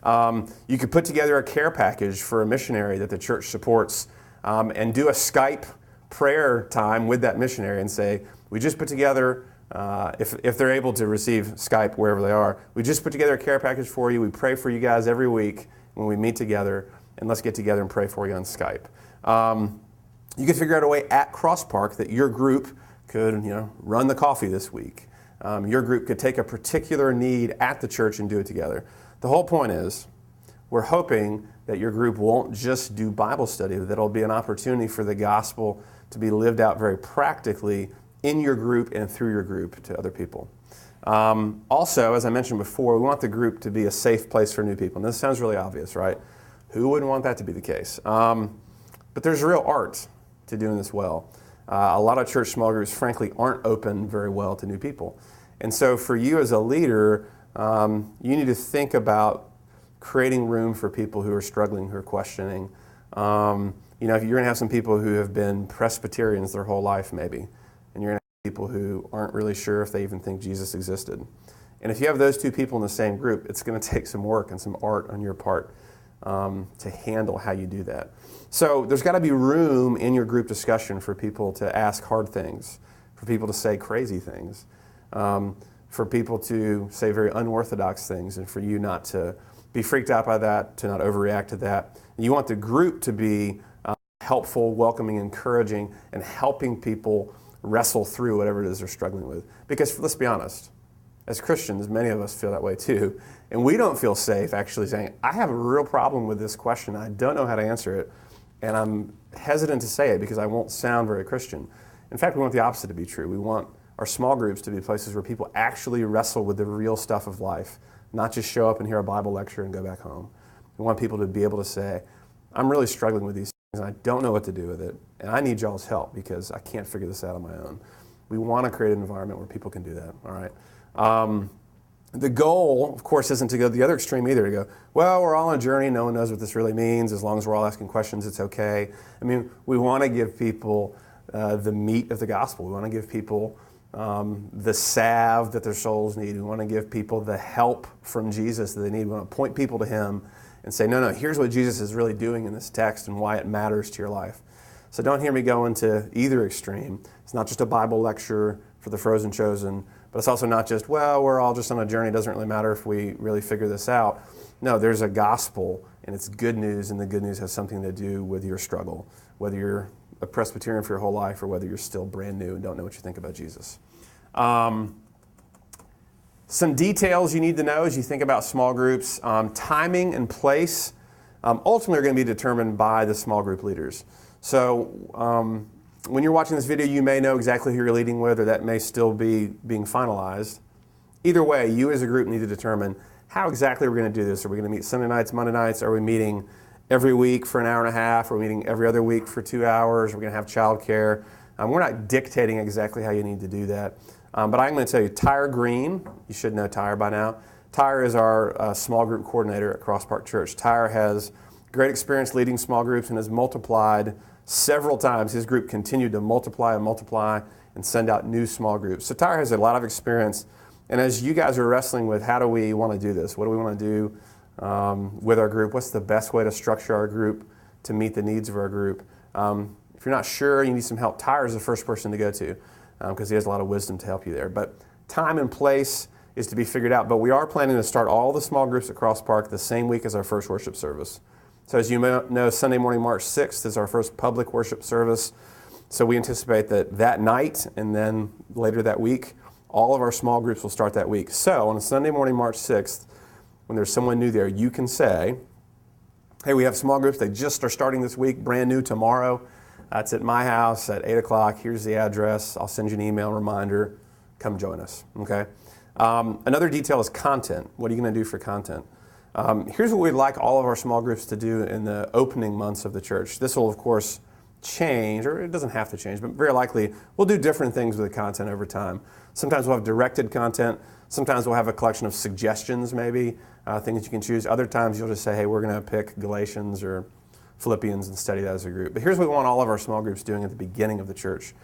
You could put together a care package for a missionary that the church supports and do a Skype prayer time with that missionary and say, we just put together, if they're able to receive Skype wherever they are, we just put together a care package for you. We pray for you guys every week when we meet together, and let's get together and pray for you on Skype. You could figure out a way at Cross Park that your group could, run the coffee this week. Your group could take a particular need at the church and do it together. The whole point is, we're hoping that your group won't just do Bible study, that it'll be an opportunity for the gospel to be lived out very practically in your group and through your group to other people. Also, as I mentioned before, we want the group to be a safe place for new people. And this sounds really obvious, right? Who wouldn't want that to be the case? But there's real art to doing this well. A lot of church small groups, frankly, aren't open very well to new people. And so for you as a leader, you need to think about creating room for people who are struggling, who are questioning. If you're going to have some people who have been Presbyterians their whole life, maybe, and you're going to have people who aren't really sure if they even think Jesus existed. And if you have those two people in the same group, it's going to take some work and some art on your part to handle how you do that. So there's got to be room in your group discussion for people to ask hard things, for people to say crazy things, for people to say very unorthodox things, and for you not to be freaked out by that, to not overreact to that. And you want the group to be helpful, welcoming, encouraging, and helping people wrestle through whatever it is they're struggling with. Because let's be honest, as Christians, many of us feel that way too. And we don't feel safe actually saying, I have a real problem with this question. I don't know how to answer it. And I'm hesitant to say it because I won't sound very Christian. In fact, we want the opposite to be true. We want our small groups to be places where people actually wrestle with the real stuff of life, not just show up and hear a Bible lecture and go back home. We want people to be able to say, I'm really struggling with these things and I don't know what to do with it. And I need y'all's help because I can't figure this out on my own. We want to create an environment where people can do that, all right? The goal, of course, isn't to go to the other extreme either, to go, well, we're all on a journey, no one knows what this really means, as long as we're all asking questions, it's okay. I mean, we want to give people the meat of the gospel. We want to give people the salve that their souls need. We want to give people the help from Jesus that they need. We want to point people to Him and say, no, here's what Jesus is really doing in this text and why it matters to your life. So don't hear me go into either extreme. It's not just a Bible lecture for the frozen chosen, but it's also not just, well, we're all just on a journey. It doesn't really matter if we really figure this out. No, there's a gospel, and it's good news, and the good news has something to do with your struggle, whether you're a Presbyterian for your whole life or whether you're still brand new and don't know what you think about Jesus. Some details you need to know as you think about small groups. Timing and place ultimately are going to be determined by the small group leaders. So when you're watching this video, you may know exactly who you're leading with, or that may still be being finalized. Either way, you as a group need to determine how exactly we're going to do this. Are we going to meet Sunday nights, Monday nights? Are we meeting every week for an hour and a half? Are we meeting every other week for 2 hours? Are we going to have childcare? We're not dictating exactly how you need to do that. But I'm going to tell you, Tyre Green, you should know Tyre by now. Tyre is our small group coordinator at Cross Park Church. Tyre has great experience leading small groups and has multiplied several times. His group continued to multiply and send out new small groups. So Tyre has a lot of experience. And as you guys are wrestling with how do we want to do this, what do we want to do with our group, what's the best way to structure our group to meet the needs of our group, if you're not sure, you need some help, Tyre is the first person to go to because he has a lot of wisdom to help you there. But time and place is to be figured out. But we are planning to start all the small groups at Cross Park the same week as our first worship service. So as you know, Sunday morning, March 6th is our first public worship service. So we anticipate that night and then later that week, all of our small groups will start that week. So on a Sunday morning, March 6th, when there's someone new there, you can say, hey, we have small groups. They just are starting this week, brand new tomorrow. It's at my house at 8 o'clock. Here's the address. I'll send you an email reminder. Come join us, okay? Another detail is content. What are you going to do for content? Here's what we'd like all of our small groups to do in the opening months of the church. This will, of course, change, or it doesn't have to change, but very likely we'll do different things with the content over time. Sometimes we'll have directed content. Sometimes we'll have a collection of suggestions, maybe, things you can choose. Other times you'll just say, hey, we're going to pick Galatians or Philippians and study that as a group. But here's what we want all of our small groups doing at the beginning of the church,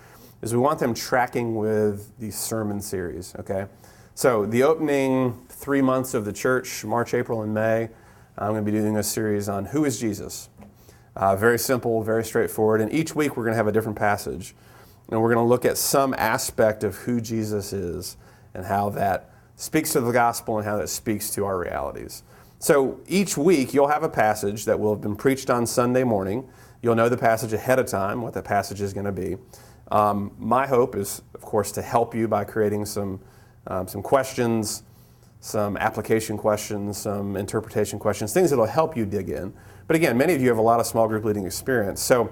is we want them tracking with the sermon series, okay? So the opening 3 months of the church, March, April, and May, I'm going to be doing a series on who is Jesus. Very simple, very straightforward. And each week we're going to have a different passage. And we're going to look at some aspect of who Jesus is and how that speaks to the gospel and how that speaks to our realities. So each week you'll have a passage that will have been preached on Sunday morning. You'll know the passage ahead of time, what the passage is going to be. My hope is, of course, to help you by creating some questions, some application questions, some interpretation questions, things that will help you dig in. But again, many of you have a lot of small group leading experience. So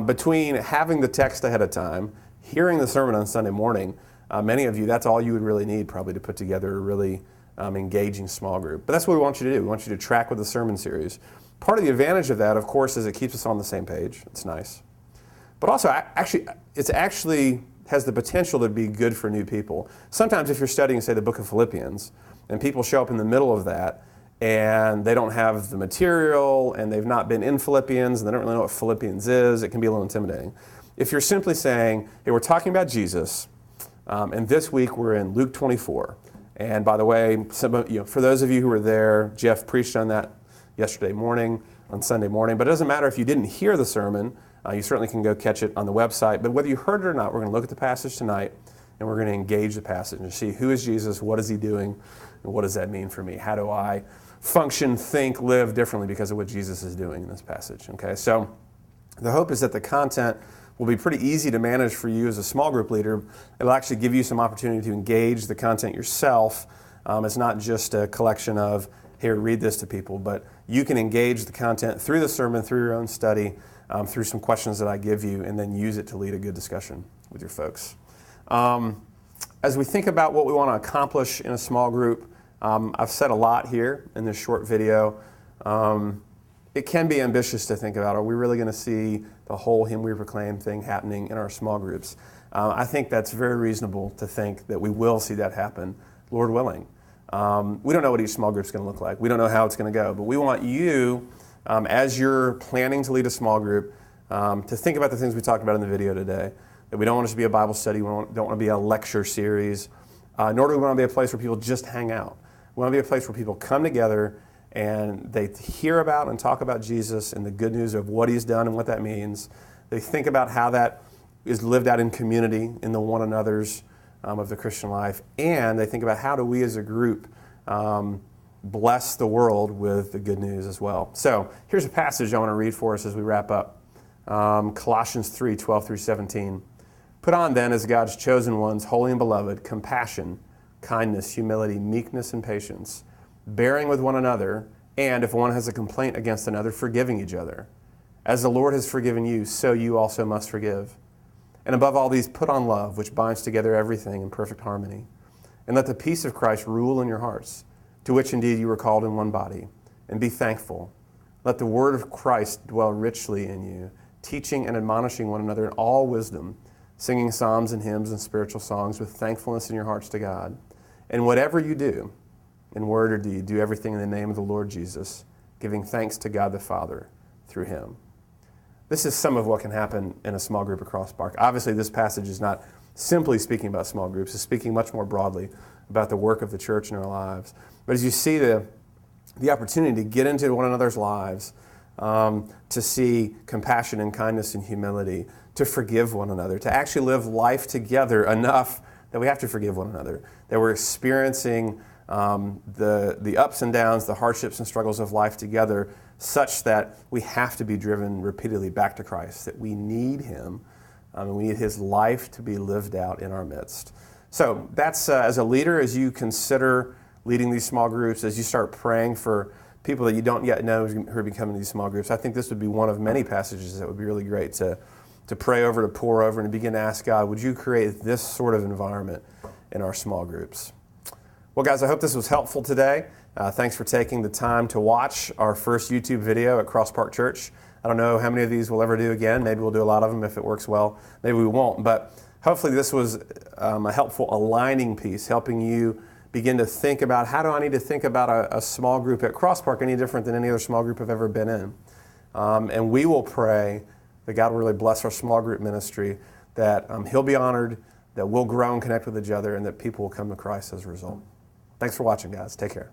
between having the text ahead of time, hearing the sermon on Sunday morning, many of you, that's all you would really need probably to put together a really engaging small group. But that's what we want you to do. We want you to track with the sermon series. Part of the advantage of that, of course, is it keeps us on the same page. It's nice. But also, it actually has the potential to be good for new people. Sometimes if you're studying, say, the book of Philippians, and people show up in the middle of that, and they don't have the material, and they've not been in Philippians, and they don't really know what Philippians is, it can be a little intimidating. If you're simply saying, hey, we're talking about Jesus, and this week we're in Luke 24. And by the way, for those of you who were there, Jeff preached on that yesterday morning, on Sunday morning. But it doesn't matter if you didn't hear the sermon. You certainly can go catch it on the website. But whether you heard it or not, we're going to look at the passage tonight, and we're going to engage the passage and see who is Jesus, what is he doing, and what does that mean for me? How do I function, think, live differently because of what Jesus is doing in this passage? Okay, so the hope is that the content will be pretty easy to manage for you as a small group leader. It'll actually give you some opportunity to engage the content yourself. It's not just a collection of, here, read this to people, but you can engage the content through the sermon, through your own study, through some questions that I give you, and then use it to lead a good discussion with your folks. As we think about what we want to accomplish in a small group, I've said a lot here in this short video. It can be ambitious to think about, are we really going to see the whole Him We Proclaim thing happening in our small groups? I think that's very reasonable to think that we will see that happen, Lord willing. We don't know what each small group is going to look like. We don't know how it's going to go, but we want you, as you're planning to lead a small group, to think about the things we talked about in the video today. That we don't want it to be a Bible study, we don't want to be a lecture series, nor do we want to be a place where people just hang out. We want to be a place where people come together and they hear about and talk about Jesus and the good news of what He's done and what that means. They think about how that is lived out in community, in the one another's of the Christian life, and they think about how do we as a group bless the world with the good news as well. So here's a passage I want to read for us as we wrap up. Colossians 3, 12 through 17. Put on then as God's chosen ones, holy and beloved, compassion, kindness, humility, meekness, and patience, bearing with one another, and if one has a complaint against another, forgiving each other. As the Lord has forgiven you, so you also must forgive. And above all these, put on love, which binds together everything in perfect harmony. And let the peace of Christ rule in your hearts, to which indeed you were called in one body. And be thankful. Let the word of Christ dwell richly in you, teaching and admonishing one another in all wisdom, singing psalms and hymns and spiritual songs with thankfulness in your hearts to God. And whatever you do, in word or deed, do everything in the name of the Lord Jesus, giving thanks to God the Father through Him. This is some of what can happen in a small group at Crosspark. Obviously, this passage is not simply speaking about small groups. It's speaking much more broadly about the work of the church in our lives. But as you see the opportunity to get into one another's lives, to see compassion and kindness and humility, to forgive one another, to actually live life together enough that we have to forgive one another, that we're experiencing the ups and downs, the hardships and struggles of life together, such that we have to be driven repeatedly back to Christ, that we need Him, and we need His life to be lived out in our midst. So that's, as a leader, as you consider leading these small groups, as you start praying for people that you don't yet know who are becoming these small groups, I think this would be one of many passages that would be really great to pray over, to pore over, and to begin to ask God, would you create this sort of environment in our small groups? Well, guys, I hope this was helpful today. Thanks for taking the time to watch our first YouTube video at Crosspark Church. I don't know how many of these we'll ever do again. Maybe we'll do a lot of them if it works well. Maybe we won't. But hopefully this was a helpful aligning piece, helping you begin to think about, how do I need to think about a small group at Crosspark any different than any other small group I've ever been in? And we will pray that God will really bless our small group ministry, that He'll be honored, that we'll grow and connect with each other, and that people will come to Christ as a result. Thanks for watching, guys. Take care.